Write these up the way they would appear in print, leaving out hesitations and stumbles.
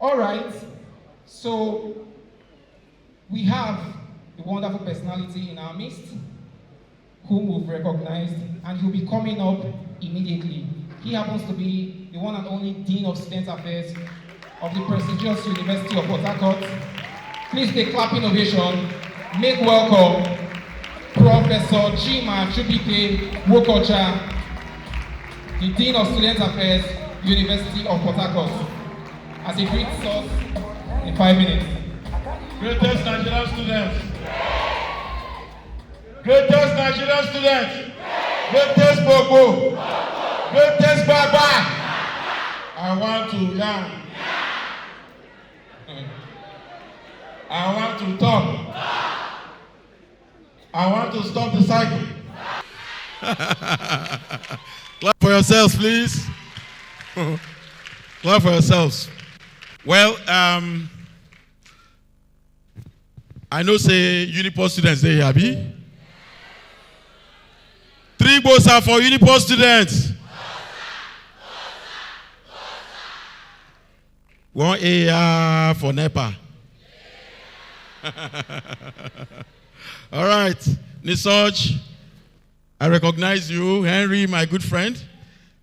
All right, so we have a wonderful personality in our midst whom we've recognized, and he'll be coming up immediately. He happens to be the one and only Dean of Student Affairs of the prestigious University of Port Harcourt. Please take clapping ovation. Make welcome Professor Chima Chibuike Nwokeocha, the Dean of Student Affairs, University of Port Harcourt, as he greets us in 5 minutes. Greatest Nigerian students. Greatest Nigerian students. Greatest Bobo. Greatest Baba. I want to yarn. I want to talk. I want to stop the cycle. Clap for yourselves, please. Clap for yourselves. Well, I know say Uniport students they happy. 3 votes are for Uniport students. 1 AR for NEPA. All right, Nisoj, I recognize you. Henry, my good friend.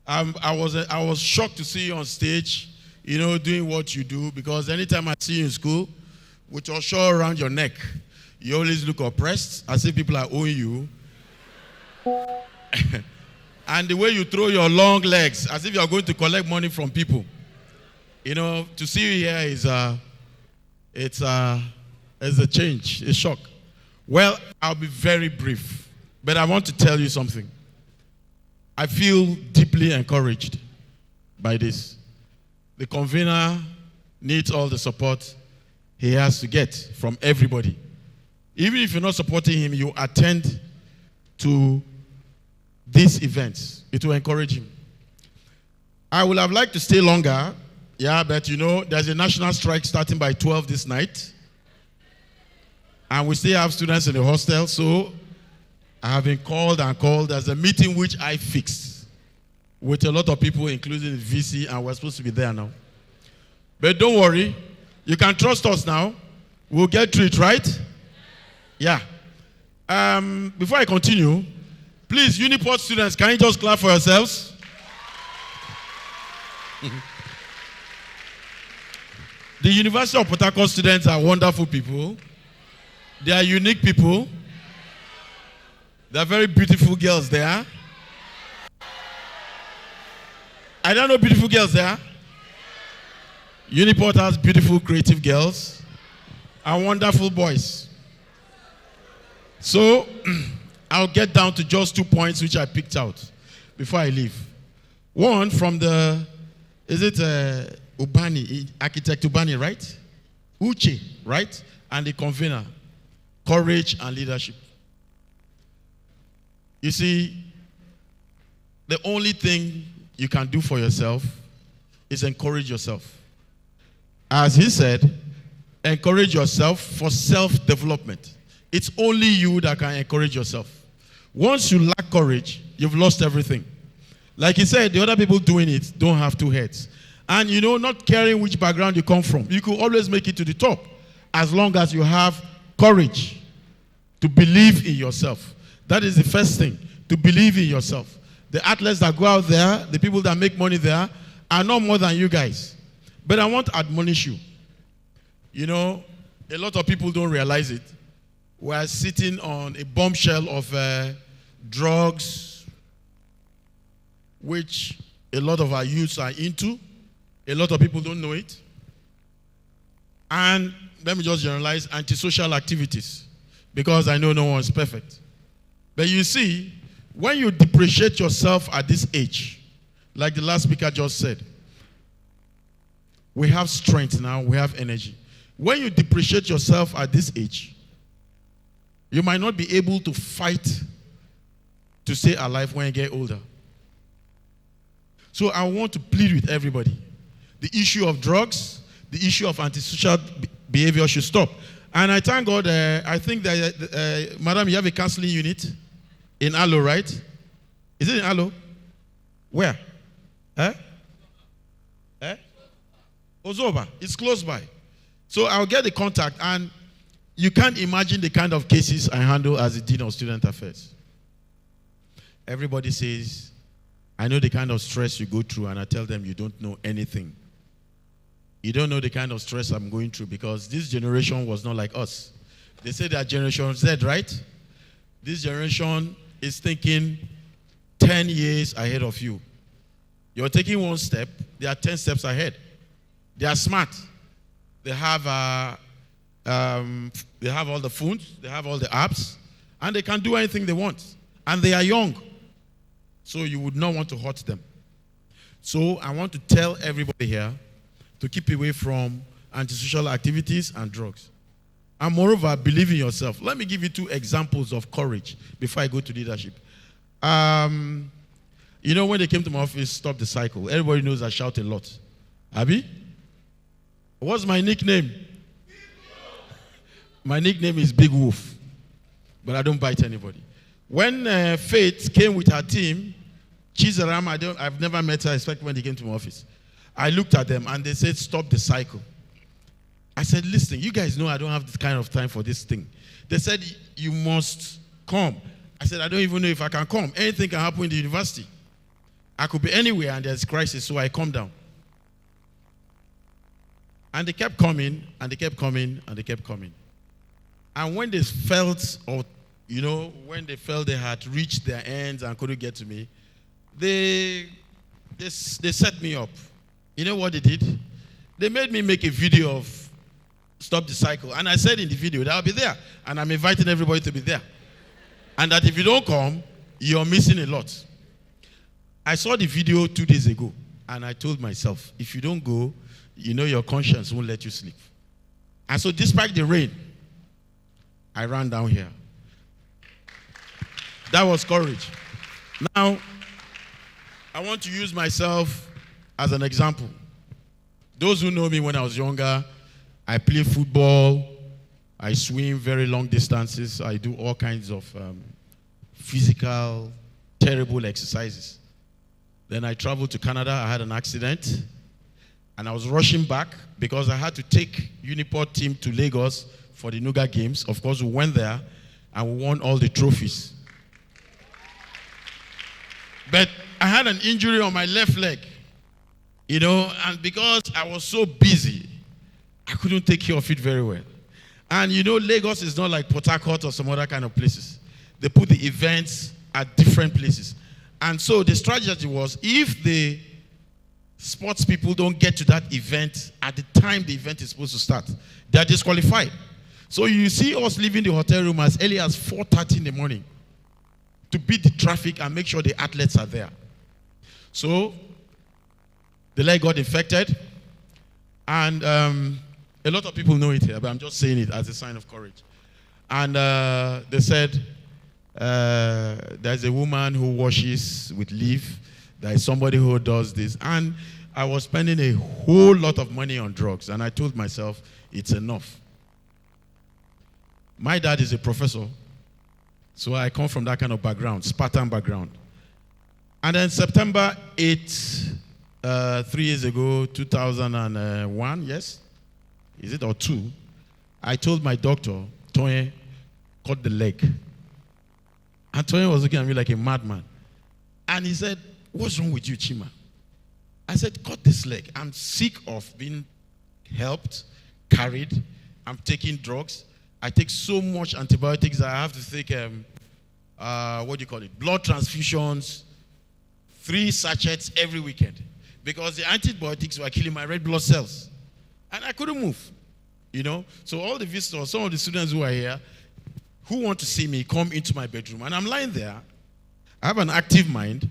I was shocked to see you on stage, doing what you do, because anytime I see you in school, with your shawl around your neck, you always look oppressed, as if people are owing you. And the way you throw your long legs, as if you are going to collect money from people. To see you here is a change, a shock. Well, I'll be very brief, but I want to tell you something. I feel deeply encouraged by this. The convener needs all the support he has to get from everybody. Even if you're not supporting him, you attend to these events. It will encourage him. I would have liked to stay longer, but there's a national strike starting by 12 this night. And we still have students in the hostel, so I have been called and called. There's a meeting which I fixed with a lot of people, including the VC, and we're supposed to be there now. But don't worry, you can trust us now. We'll get through it, right? Yeah. Before I continue, please, Uniport students, can you just clap for yourselves? The University of Port Harcourt students are wonderful people. They are unique people. They are very beautiful girls there. I don't know beautiful girls there. Uniport has beautiful, creative girls and wonderful boys. So, I'll get down to just 2 points which I picked out before I leave. One from Ubani, architect Ubani, right? Uche, right? And the convener, courage and leadership. You see, the only thing you can do for yourself is encourage yourself. As he said, encourage yourself for self-development. It's only you that can encourage yourself. Once you lack courage, you've lost everything. Like he said, the other people doing it don't have 2 heads. And not caring which background you come from, you could always make it to the top as long as you have courage to believe in yourself. That is the first thing, to believe in yourself. The athletes that go out there, the people that make money there, are not more than you guys. But I want to admonish you. A lot of people don't realize it. We're sitting on a bombshell of drugs, which a lot of our youths are into. A lot of people don't know it. And let me just generalize, antisocial activities, because I know no one's perfect. But you see, when you depreciate yourself at this age, like the last speaker just said, we have strength now, we have energy. When you depreciate yourself at this age, you might not be able to fight to stay alive when you get older. So I want to plead with everybody. The issue of drugs, the issue of antisocial behavior should stop. And I thank God, I think that, Madam, you have a counseling unit in Alo, right? Is it in Alo? Where? Ozoba, it's close by. So I'll get the contact, and you can't imagine the kind of cases I handle as the Dean of Student Affairs. Everybody says, I know the kind of stress you go through, and I tell them you don't know anything. You don't know the kind of stress I'm going through, because this generation was not like us. They say that Generation Z, right? This generation is thinking 10 years ahead of you. You're taking one step, they are 10 steps ahead. They are smart. They have all the phones, they have all the apps, and they can do anything they want. And they are young. So you would not want to hurt them. So I want to tell everybody here to keep away from antisocial activities and drugs. And moreover, believe in yourself. Let me give you 2 examples of courage before I go to leadership. You know, when they came to my office, Stop the Cycle, everybody knows I shout a lot. Abi? What's my nickname? My nickname is Big Wolf, but I don't bite anybody. When Faith came with her team, Chizaram, I've never met her, except when they came to my office. I looked at them and they said, Stop the Cycle. I said, listen, you guys know I don't have this kind of time for this thing. They said, you must come. I said, I don't even know if I can come. Anything can happen in the university. I could be anywhere and there's crisis, so I come down. And they kept coming, and they kept coming, and they kept coming. And when they felt, when they felt they had reached their ends and couldn't get to me, they set me up. You know what they did? They made me make a video of Stop the Cycle. And I said in the video that I'll be there. And I'm inviting everybody to be there. And that if you don't come, you're missing a lot. I saw the video 2 days ago. And I told myself, if you don't go, your conscience won't let you sleep. And so despite the rain, I ran down here. That was courage. Now, I want to use myself as an example. Those who know me when I was younger, I play football, I swim very long distances, I do all kinds of physical, terrible exercises. Then I traveled to Canada, I had an accident, and I was rushing back because I had to take Uniport team to Lagos for the Nuga Games. Of course, we went there and we won all the trophies. But I had an injury on my left leg, and because I was so busy, I couldn't take care of it very well. And Lagos is not like Port Harcourt or some other kind of places. They put the events at different places. And so the strategy was, if the sports people don't get to that event at the time the event is supposed to start, they are disqualified. So you see us leaving the hotel room as early as 4:30 in the morning to beat the traffic and make sure the athletes are there. So the leg got infected, and a lot of people know it here, but I'm just saying it as a sign of courage. And they said, there's a woman who washes with leaf. There is somebody who does this. And I was spending a whole lot of money on drugs. And I told myself, it's enough. My dad is a professor. So I come from that kind of background, Spartan background. And then September 8th, 3 years ago, 2001, yes? Is it or 2? I told my doctor, Toye, cut the leg. And Toye was looking at me like a madman. And he said, what's wrong with you, Chima? I said, cut this leg. I'm sick of being helped, carried. I'm taking drugs. I take so much antibiotics that I have to take, blood transfusions, 3 sachets every weekend. Because the antibiotics were killing my red blood cells. And I couldn't move, So all the visitors, some of the students who are here, who want to see me, come into my bedroom. And I'm lying there. I have an active mind.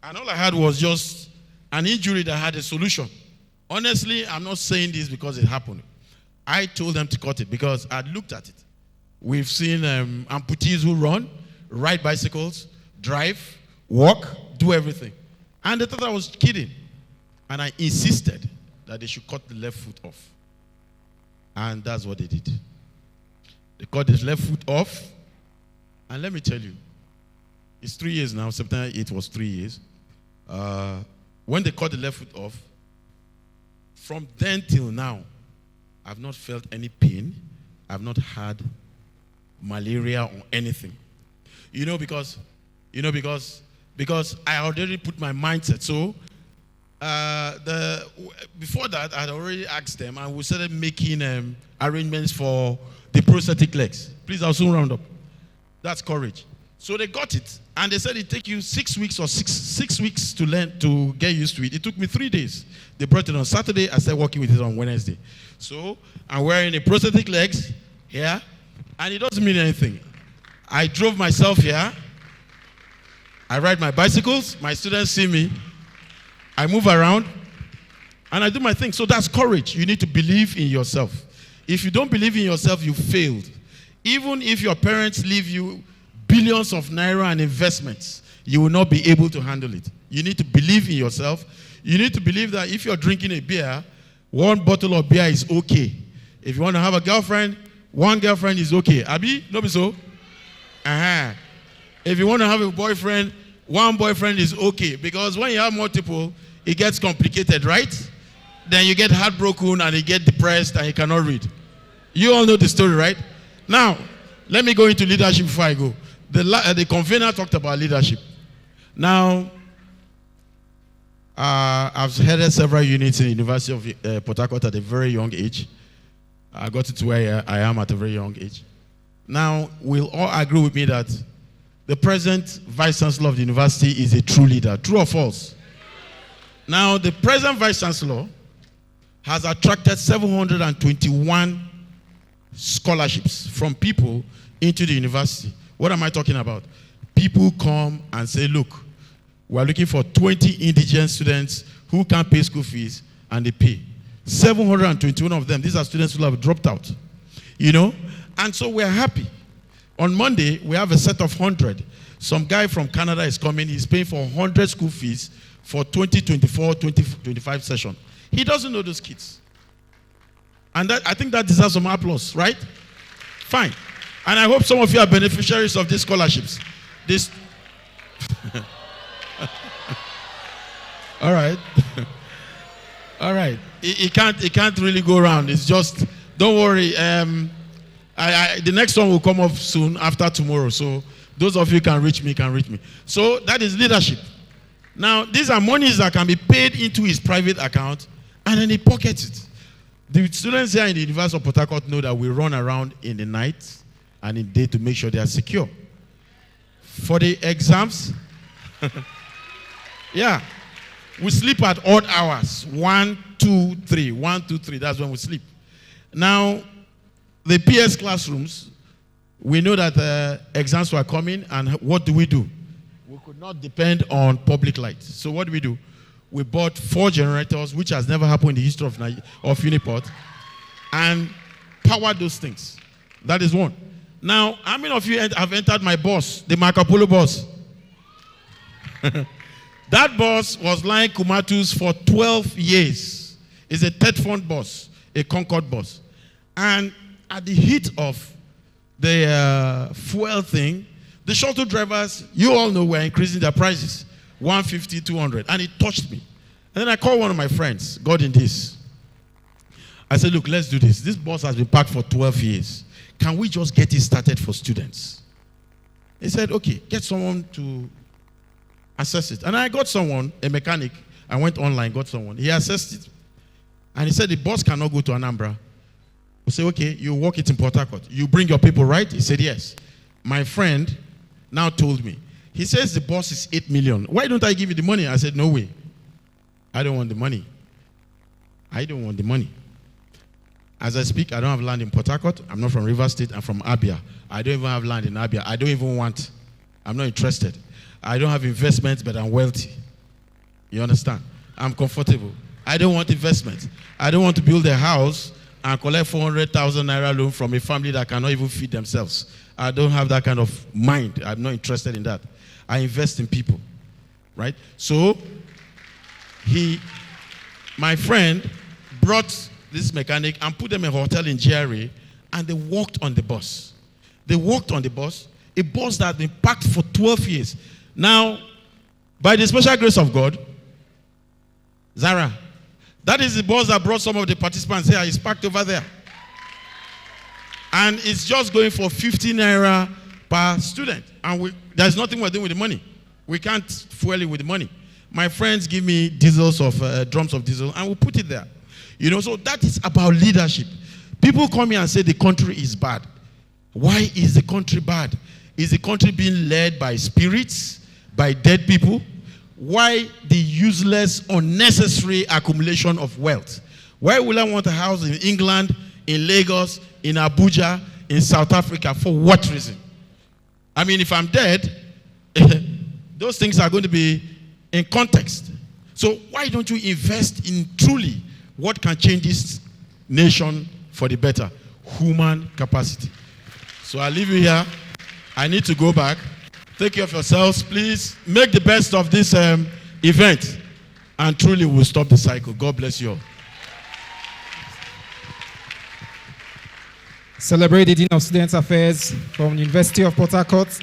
And all I had was just an injury that had a solution. Honestly, I'm not saying this because it happened. I told them to cut it because I looked at it. We've seen amputees who run, ride bicycles, drive, walk, do everything. And they thought I was kidding. And I insisted that they should cut the left foot off. And that's what they did. They cut his left foot off. And let me tell you, it's 3 years now. September 8 was 3 years. When they cut the left foot off, From then till now, I've not felt any pain. I've not had malaria or anything. Because I already put my mindset. So before that, I had already asked them, and we started making arrangements for the prosthetic legs. Please, I'll soon round up. That's courage. So they got it, and they said it take you 6 weeks or six weeks to learn, to get used to it. It took me 3 days. They brought it on Saturday. I started working with it on Wednesday. So I'm wearing a prosthetic legs here, and it doesn't mean anything. I drove myself here. I ride my bicycles. My students see me. I move around, and I do my thing. So that's courage. You need to believe in yourself. If you don't believe in yourself, you failed. Even if your parents leave you billions of naira and investments, you will not be able to handle it. You need to believe in yourself. You need to believe that if you're drinking a beer, 1 bottle of beer is okay. If you want to have a girlfriend, 1 girlfriend is okay. Abi, no be so? If you want to have a boyfriend, 1 boyfriend is okay. Because when you have multiple, it gets complicated, right? Then you get heartbroken and you get depressed and you cannot read. You all know the story, right? Now, let me go into leadership before I go. The convener talked about leadership. Now, I've headed several units in the University of Port Harcourt at a very young age. I got it to where I am at a very young age. Now, we'll all agree with me that the present Vice Chancellor of the university is a true leader. True or false? Now, the present Vice Chancellor has attracted 721 scholarships from people into the university. What am I talking about? People come and say, look, we're looking for 20 indigent students who can't pay school fees, and they pay. 721 of them, these are students who have dropped out. And so we're happy. On Monday, we have a set of 100. Some guy from Canada is coming. He's paying for 100 school fees for 2024-2025 session. He doesn't know those kids. And I think that deserves some applause, right? Fine. And I hope some of you are beneficiaries of these scholarships. All right. All right. It can't really go around. It's just, don't worry. The next one will come up soon after tomorrow. So those of you can reach me. So that is leadership. Now, these are monies that can be paid into his private account, and then he pockets it. The students here in the University of Port Harcourt know that we run around in the night and in the day to make sure they are secure. For the exams, yeah, we sleep at odd hours. 1, 2, 3. 1, 2, 3. That's when we sleep. Now, the PS classrooms, we know that exams were coming, and what do? We could not depend on public lights. So what do? We bought 4 generators, which has never happened in the history of Uniport, and powered those things. That is one. Now, how many of you have entered my bus, the Marco Polo bus? That bus was lying Kumatus for 12 years. It's a Tetford bus, a Concorde bus. And at the heat of the fuel thing, the shuttle drivers, you all know, were increasing their prices. 150, 200. And it touched me. And then I called one of my friends, God in this. I said, look, let's do this. This bus has been parked for 12 years. Can we just get it started for students? He said, okay, get someone to assess it. And I got someone, a mechanic. I went online, got someone. He assessed it. And he said, the bus cannot go to Anambra. We say, okay, you walk it in Port Harcourt. You bring your people, right? He said, yes. My friend now told me, he says the bus is 8 million. Why don't I give you the money? I said, no way. I don't want the money. I don't want the money. As I speak, I don't have land in Port Harcourt. I'm not from Rivers State. I'm from Abia. I don't even have land in Abia. I don't even want. I'm not interested. I don't have investments, but I'm wealthy. You understand? I'm comfortable. I don't want investments. I don't want to build a house and collect 400,000 naira loan from a family that cannot even feed themselves. I don't have that kind of mind. I'm not interested in that. I invest in people, right? So, my friend brought this mechanic and put them in a hotel in GRA, and they walked on the bus. They walked on the bus, a bus that had been parked for 12 years. Now, by the special grace of God, Zara, That is the bus that brought some of the participants here. It's parked over there. And it's just going for 50 naira per student. And there's nothing we're doing with the money. We can't fuel it with the money. My friends give me diesels of drums of diesel, and we put it there. You know, so that is about leadership. People come here and say the country is bad. Why is the country bad? Is the country being led by spirits, by dead people? Why the useless, unnecessary accumulation of wealth? Why would I want a house in England, in Lagos, in Abuja, in South Africa? For what reason? I mean, if I'm dead, those things are going to be in context. So why don't you invest in truly what can change this nation for the better? Human capacity. So I leave you here. I need to go back. Take care of yourselves. Please make the best of this event. And truly we'll stop the cycle. God bless you all. Celebrate the Dean of Students Affairs from the University of Port Harcourt.